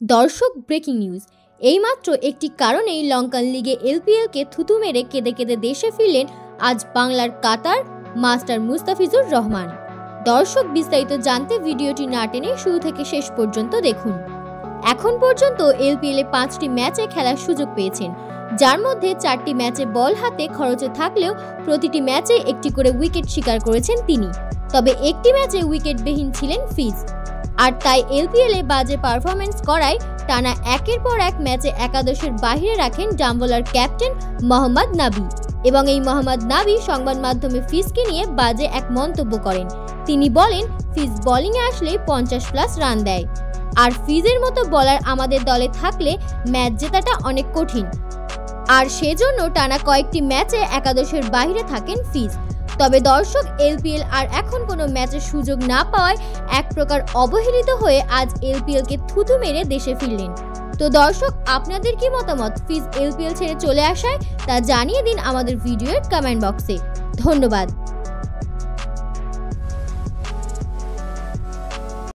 দর্শক breaking news. এইমাত্র একটি কারণেই লঙ্কান লিগে এলপিএলকে থুতু মেরে কেঁদে কেঁদে দেশে ফিরলেন আজ বাংলার কাতার মাস্টার মুস্তাফিজুর রহমান। দর্শক বিস্তারিত জানতে ভিডিওটি না টেনে শুরু থেকে শেষ পর্যন্ত দেখুন। এখন পর্যন্ত এলপিএলে 5টি ম্যাচে খেলার সুযোগ পেয়েছেন, যার মধ্যে 4টি ম্যাচে বল হাতে খরচে থাকলেও প্রতিটি ম্যাচে একটি করে উইকেট শিকার করেছেন তিনি। তবে একটি ম্যাচে উইকেটবিহীন ছিলেন ফিজ। আর তাই এলপিএলে বাজে পারফরমেন্স করায় টানা একের পর এক ম্যাচে একাদশের বাইরে রাখেন ডাম্বলার ক্যাপ্টেন মোহাম্মদ নাবি। এবং এই মোহাম্মদ নাবি সংবাদ মাধ্যমে ফিজকে নিয়ে বাজে এক মন্তব্য করেন। তিনি বলেন, ফিজ বোলিংয়ে আসলে 50+ রান দেয়, আর ফিজের মতো বলার আমাদের দলে থাকলে ম্যাচ জেতাটা অনেক কঠিন, আর সেজন্য টানা কয়েকটি ম্যাচে একাদশের বাইরে থাকেন ফিজ। তবে দর্শক, এলপিএল আর এখন কোনো ম্যাচের সুযোগ না পাওয়ায় এক প্রকার অবহেলিত হয়ে আজ এলপিএলকে থুতু মেরে দেশে ফিরলেন। তো দর্শক, আপনাদের কি মতামত ফিজ এলপিএল ছেড়ে চলে আসায় তা জানিয়ে দিন আমাদের ভিডিওর কমেন্ট বক্সে। ধন্যবাদ।